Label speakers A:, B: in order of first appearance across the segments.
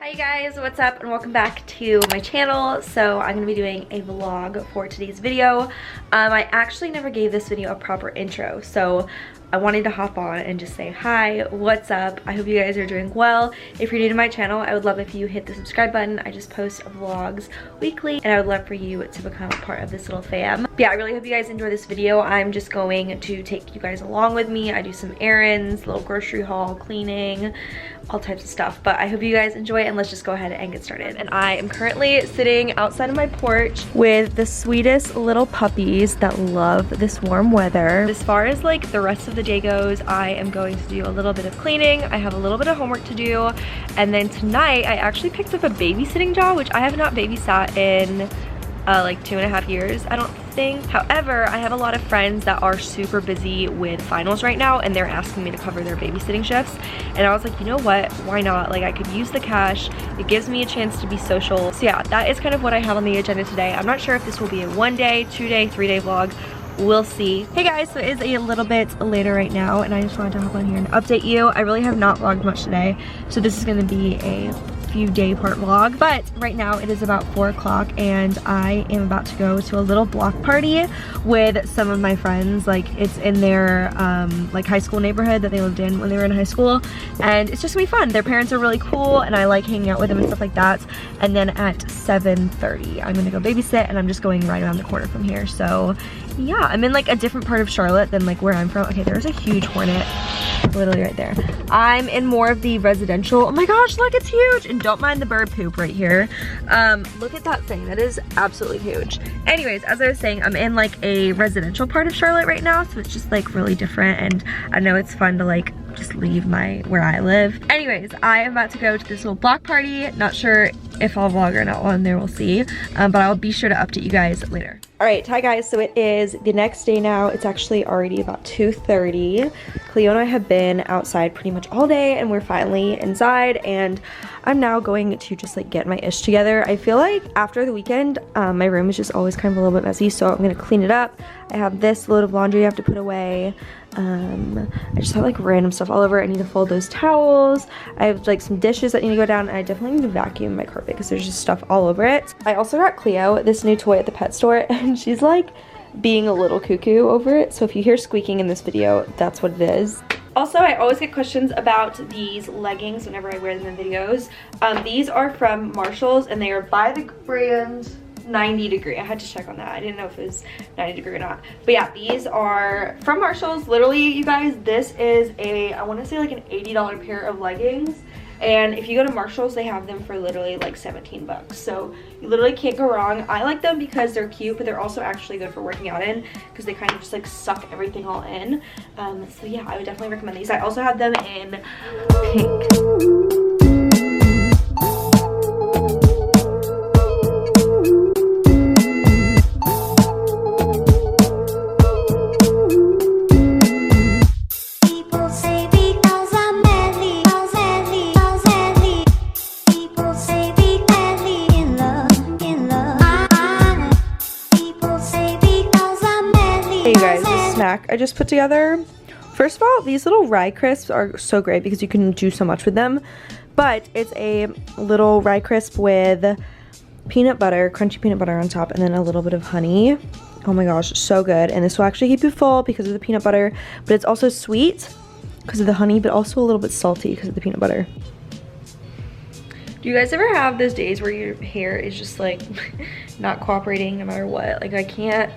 A: Hi guys, what's up and welcome back to my channel. So I'm gonna be doing a vlog for today's video. I actually never gave this video a proper intro, so I wanted to hop on and just say hi, what's up? I hope you guys are doing well. If you're new to my channel, I would love if you hit the subscribe button. I just post vlogs weekly and I would love for you to become part of this little fam. But yeah, I really hope you guys enjoy this video. I'm just going to take you guys along with me. I do some errands, little grocery haul, cleaning, all types of stuff. But I hope you guys enjoy it and let's just go ahead and get started. And I am currently sitting outside of my porch with the sweetest little puppies that love this warm weather. As far as like the rest of the day goes, I am going to do a little bit of cleaning. I have a little bit of homework to do, and then tonight I actually picked up a babysitting job, which I have not babysat in like 2.5 years, I don't think. However, I have a lot of friends that are super busy with finals right now and they're asking me to cover their babysitting shifts, and I was like, you know what, why not? Like, I could use the cash, it gives me a chance to be social. So yeah, that is kind of what I have on the agenda today. I'm not sure if this will be a 1-day, 2-day, 3-day vlog. We'll see. Hey guys, so it is a little bit later right now and I just wanted to hop on here and update you. I really have not vlogged much today, so this is going to be a few day part vlog. But right now it is about 4 o'clock and I am about to go to a little block party with some of my friends. Like, it's in their like high school neighborhood that they lived in when they were in high school, and it's just gonna be fun. Their parents are really cool and I like hanging out with them and stuff like that. And then at 7:30 I'm gonna go babysit, and I'm just going right around the corner from here. So yeah, I'm in like a different part of Charlotte than like where I'm from. Okay, there's a huge hornet literally right there. I'm in more of the residential. Oh my gosh, look, it's huge. And don't mind the bird poop right here. Look at that thing, that is absolutely huge. Anyways, as I was saying, I'm in like a residential part of Charlotte right now, so it's just like really different, and I know it's fun to like just leave where I live. Anyways, I am about to go to this little block party. Not sure if I'll vlog or not on there, we'll see. But I'll be sure to update you guys later. All right, hi guys, so it is the next day now. It's actually already about 2:30. Cleo and I have been outside pretty much all day and we're finally inside, and I'm now going to just like get my ish together. I feel like after the weekend, my room is just always kind of a little bit messy, so I'm gonna clean it up. I have this load of laundry I have to put away. I just have like random stuff all over. I need to fold those towels. I have like some dishes that need to go down, and I definitely need to vacuum my carpet because there's just stuff all over it. I also got Cleo this new toy at the pet store and she's like being a little cuckoo over it. So if you hear squeaking in this video, that's what it is. Also, I always get questions about these leggings whenever I wear them in videos. These are from Marshalls and they are by the brand 90 Degree. I had to check on that. I didn't know if it was 90 Degree or not. But yeah, these are from Marshalls. Literally, you guys, this is I want to say like an $80 pair of leggings. And if you go to Marshalls, they have them for literally like 17 bucks. So you literally can't go wrong. I like them because they're cute, but they're also actually good for working out in because they kind of just like suck everything all in. So yeah, I would definitely recommend these. I also have them in pink. I just put together. First of all, these little rye crisps are so great because you can do so much with them, but it's a little rye crisp with peanut butter, crunchy peanut butter on top, and then a little bit of honey. Oh my gosh, so good. And this will actually keep you full because of the peanut butter, but it's also sweet because of the honey, but also a little bit salty because of the peanut butter. Do you guys ever have those days where your hair is just like not cooperating no matter what? Like, I can't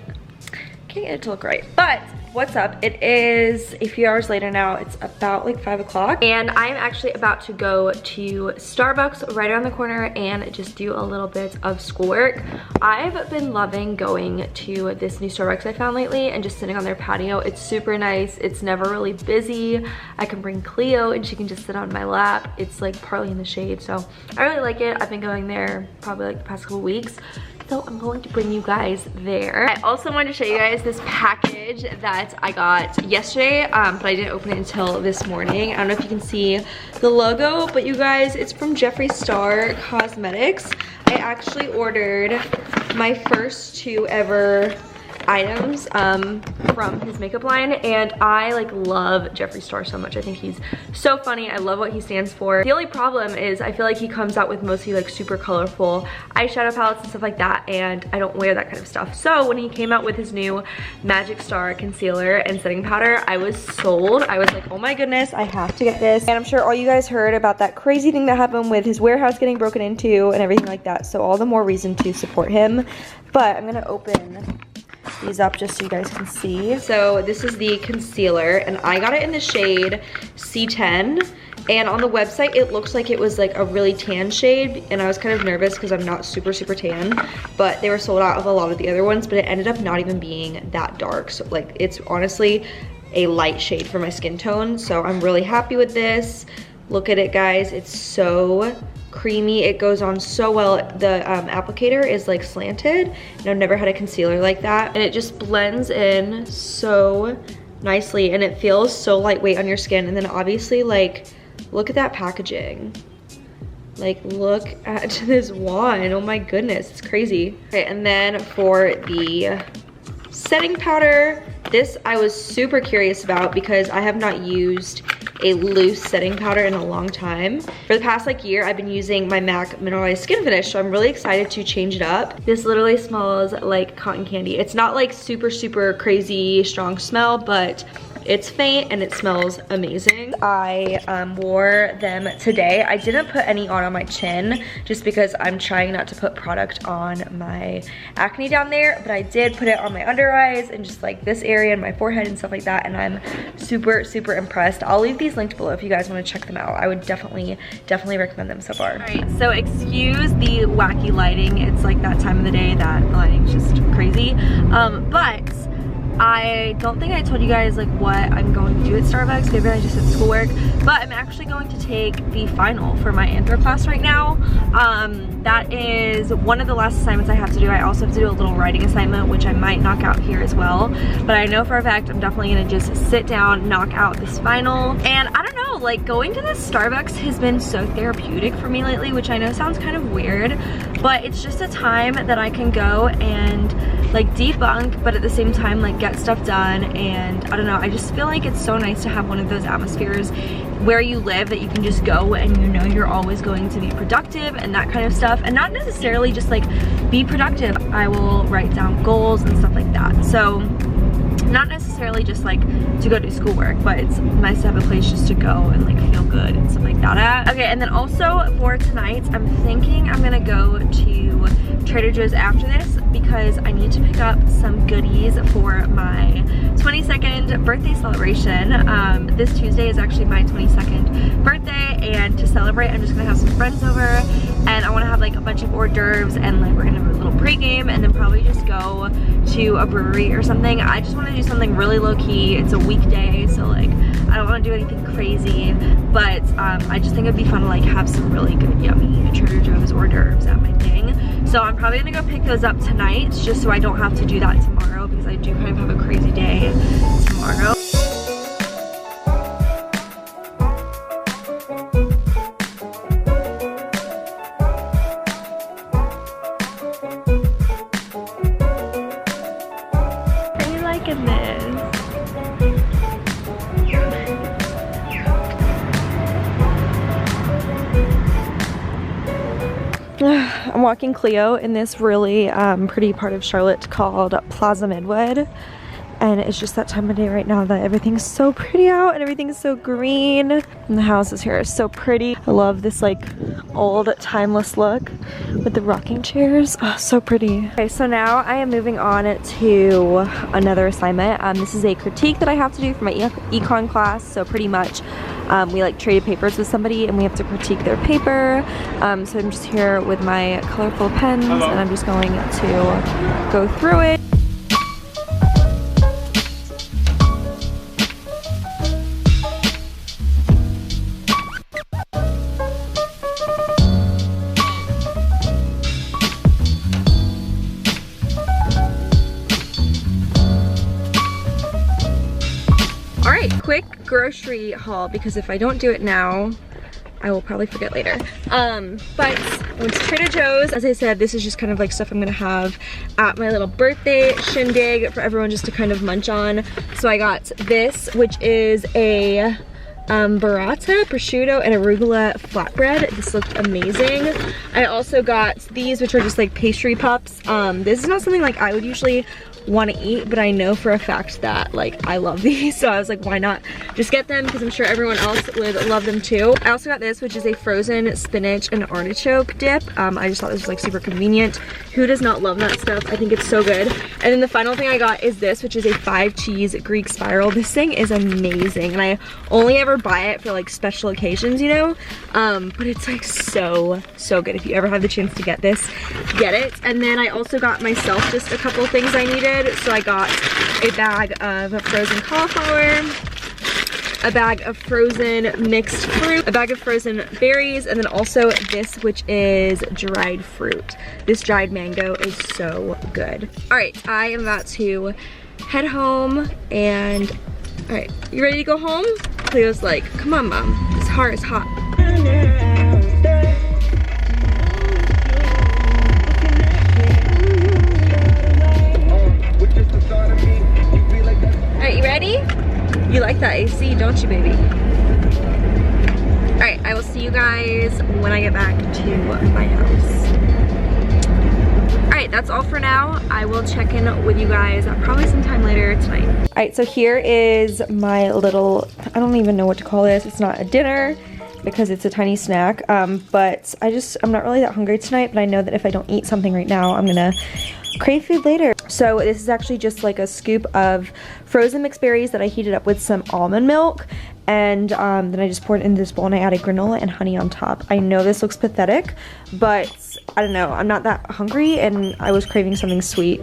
A: get it to look right. But what's up? It is a few hours later now. It's about like 5 o'clock and I'm actually about to go to Starbucks right around the corner and just do a little bit of schoolwork. I've been loving going to this new Starbucks I found lately and just sitting on their patio. It's super nice. It's never really busy. I can bring Cleo and she can just sit on my lap. It's like partly in the shade, so I really like it. I've been going there probably like the past couple weeks. So I'm going to bring you guys there. I also wanted to show you guys this package that I got yesterday, but I didn't open it until this morning. I don't know if you can see the logo, but you guys, it's from Jeffree Star Cosmetics. I actually ordered my first 2 ever items from his makeup line, and I like love Jeffree Star so much. I think he's so funny. I love what he stands for. The only problem is I feel like he comes out with mostly like super colorful eyeshadow palettes and stuff like that, and I don't wear that kind of stuff. So when he came out with his new Magic Star concealer and setting powder, I was sold. I was like, oh my goodness, I have to get this. And I'm sure all you guys heard about that crazy thing that happened with his warehouse getting broken into and everything like that, so all the more reason to support him. But I'm gonna open these up just so you guys can see. So this is the concealer, and I got it in the shade C10, and on the website it looks like it was like a really tan shade, and I was kind of nervous because I'm not super tan, but they were sold out of a lot of the other ones, but it ended up not even being that dark. So like it's honestly a light shade for my skin tone, so I'm really happy with this. Look at it, guys. It's so creamy. It goes on so well. The applicator is like slanted, and I've never had a concealer like that, and it just blends in so nicely, and it feels so lightweight on your skin. And then obviously, like, look at that packaging. Like, look at this wand. Oh my goodness, it's crazy. Okay, and then for the setting powder, this I was super curious about because I have not used a loose setting powder in a long time. For the past like year, I've been using my MAC Mineralized Skin Finish, so I'm really excited to change it up. This literally smells like cotton candy. It's not like super crazy strong smell, but it's faint and it smells amazing. I wore them today. I didn't put any on my chin just because I'm trying not to put product on my acne down there, but I did put it on my under eyes and just like this area and my forehead and stuff like that, and I'm super impressed. I'll leave these linked below if you guys want to check them out. I would definitely recommend them so far. All right, so excuse the wacky lighting. It's like that time of the day that lighting's just crazy, but I don't think I told you guys like what I'm going to do at Starbucks. Maybe I just said schoolwork, but I'm actually going to take the final for my anthro class right now. That is one of the last assignments I have to do. I also have to do a little writing assignment, which I might knock out here as well. But I know for a fact I'm definitely gonna just sit down, knock out this final. And I don't know, like going to this Starbucks has been so therapeutic for me lately, which I know sounds kind of weird, but it's just a time that I can go and like debunk, but at the same time like get stuff done. And I don't know, I just feel like it's so nice to have one of those atmospheres where you live that you can just go and you know you're always going to be productive and that kind of stuff, and not necessarily just like be productive. I will write down goals and stuff like that, so not necessarily just like to go do schoolwork, but it's nice to have a place just to go and like feel good and stuff like that at. Okay, and then also for tonight, I'm thinking I'm gonna go to Trader Joe's after this because I need to pick up some goodies for my 22nd birthday celebration. This Tuesday is actually my 22nd birthday, and to celebrate I'm just gonna have some friends over, and I want to have like a bunch of hors d'oeuvres, and like we're gonna have a little pregame and then probably just go to a brewery or something. I just want to do something really low-key. It's a weekday, so like I don't want to do anything crazy, but I just think it'd be fun to like have some really good yummy Trader Joe's hors d'oeuvres at my thing. So I'm probably gonna go pick those up tonight just so I don't have to do that tomorrow, because I do kind of have a crazy day tomorrow. Are you liking this? I'm walking Cleo in this really pretty part of Charlotte called Plaza Midwood, and it's just that time of day right now that everything's so pretty out and everything's so green, and the houses here are so pretty. I love this like old timeless look with the rocking chairs. Oh, so pretty. Okay, so now I am moving on to another assignment. This is a critique that I have to do for my econ class, so pretty much we like traded papers with somebody and we have to critique their paper. So I'm just here with my colorful pens. Hello. And I'm just going to go through it. Quick grocery haul, because if I don't do it now, I will probably forget later. But I went to Trader Joe's. As I said, this is just kind of like stuff I'm gonna have at my little birthday shindig for everyone just to kind of munch on. So I got this, which is a burrata, prosciutto, and arugula flatbread. This looked amazing. I also got these, which are just like pastry pups. This is not something like I would usually want to eat, but I know for a fact that like I love these, so I was like, why not just get them, because I'm sure everyone else would love them too. I also got this, which is a frozen spinach and artichoke dip. I just thought this was like super convenient. Who does not love that stuff? I think it's so good. And then the final thing I got is this, which is a 5-cheese Greek spiral. This thing is amazing, and I only ever buy it for like special occasions, you know, but it's like so good. If you ever have the chance to get this, get it. And then I also got myself just a couple things I needed. So I got a bag of frozen cauliflower, a bag of frozen mixed fruit, a bag of frozen berries, and then also this, which is dried fruit. This dried mango is so good. All right, I am about to head home, and all right, you ready to go home? Cleo's like, come on, Mom, this heart is hot. Alright, you ready? You like that AC, don't you, baby? Alright, I will see you guys when I get back to my house. Alright, that's all for now. I will check in with you guys probably sometime later tonight. Alright, so here is my little, I don't even know what to call this. It's not a dinner because it's a tiny snack, but I'm not really that hungry tonight, but I know that if I don't eat something right now, I'm gonna crave food later. So this is actually just like a scoop of frozen mixed berries that I heated up with some almond milk, and then I just poured it into this bowl and I added granola and honey on top. I know this looks pathetic, but I don't know, I'm not that hungry and I was craving something sweet.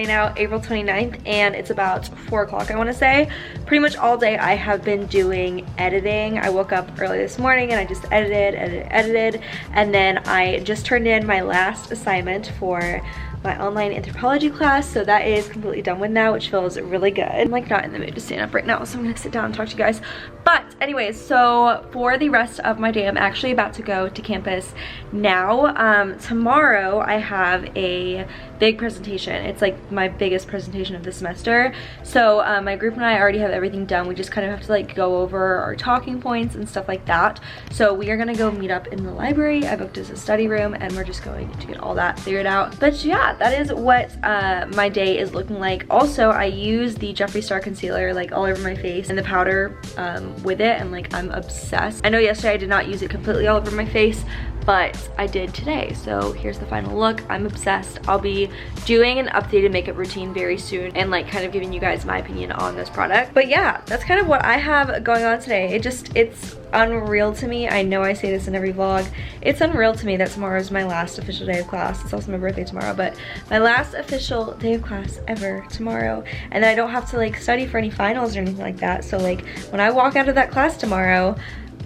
A: Now April 29th, and it's about 4 o'clock, I want to say. Pretty much all day I have been doing editing. I woke up early this morning and I just edited, and then I just turned in my last assignment for my online anthropology class, so that is completely done with now, which feels really good. I'm like not in the mood to stand up right now, so I'm gonna sit down and talk to you guys. But anyways, so for the rest of my day, I'm actually about to go to campus now. Tomorrow I have a big presentation. It's like my biggest presentation of the semester. So my group and I already have everything done. We just kind of have to like go over our talking points and stuff like that. So we are gonna go meet up in the library. I booked us a study room and we're just going to get all that figured out. But yeah, that is what my day is looking like. Also, I use the Jeffree Star Concealer like all over my face and the powder with it, and like I'm obsessed. I know yesterday I did not use it completely all over my face, but I did today. So here's the final look. I'm obsessed. I'll be doing an updated makeup routine very soon and like kind of giving you guys my opinion on this product. But yeah, that's kind of what I have going on today. It's unreal to me. I know I say this in every vlog. It's unreal to me that tomorrow is my last official day of class. It's also my birthday tomorrow, but my last official day of class ever tomorrow. And then I don't have to like study for any finals or anything like that. So like when I walk out of that class tomorrow,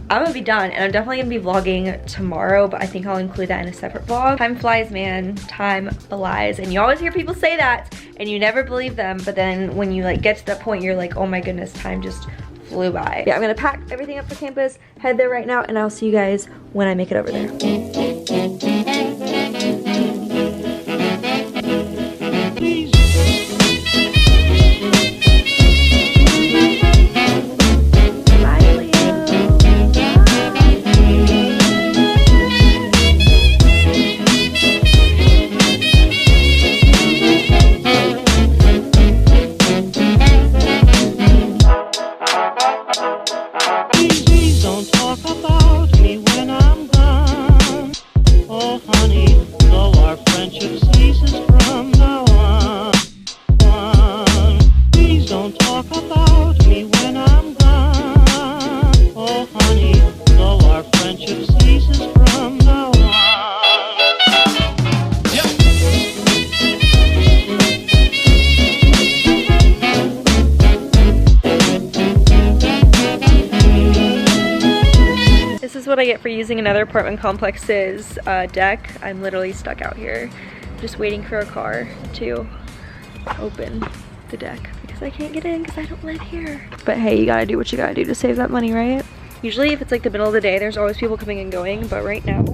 A: I'm gonna be done, and I'm definitely gonna be vlogging tomorrow, but I think I'll include that in a separate vlog. Time flies, man. Time flies. And you always hear people say that and you never believe them, but then when you like get to that point, you're like, oh my goodness, time just flew by. Yeah, I'm gonna pack everything up for campus, head there right now, and I'll see you guys when I make it over there. I get for using another apartment complex's deck. I'm literally stuck out here just waiting for a car to open the deck because I can't get in because I don't live here. But hey, you gotta do what you gotta do to save that money, right? Usually if it's like the middle of the day, there's always people coming and going, but right now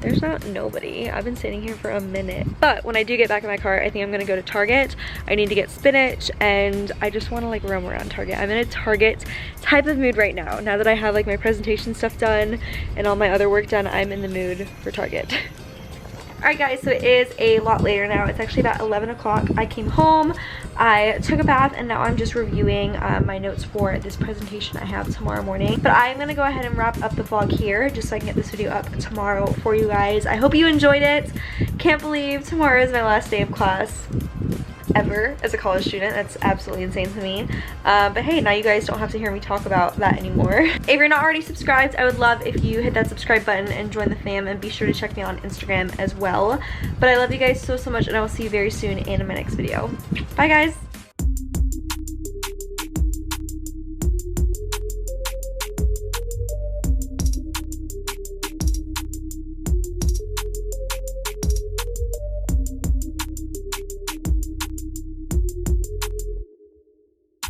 A: there's not nobody. I've been sitting here for a minute. But when I do get back in my car, I think I'm gonna go to Target. I need to get spinach and I just wanna like roam around Target. I'm in a Target type of mood right now. Now that I have like my presentation stuff done and all my other work done, I'm in the mood for Target. Alright guys, so it is a lot later now. It's actually about 11 o'clock. I came home, I took a bath, and now I'm just reviewing my notes for this presentation I have tomorrow morning. But I'm going to go ahead and wrap up the vlog here just so I can get this video up tomorrow for you guys. I hope you enjoyed it. Can't believe tomorrow is my last day of class ever as a college student. That's absolutely insane to me. But hey, now you guys don't have to hear me talk about that anymore. If you're not already subscribed, I would love if you hit that subscribe button and join the fam, and be sure to check me on Instagram as well. But I love you guys so much, and I will see you very soon in my next video. Bye guys.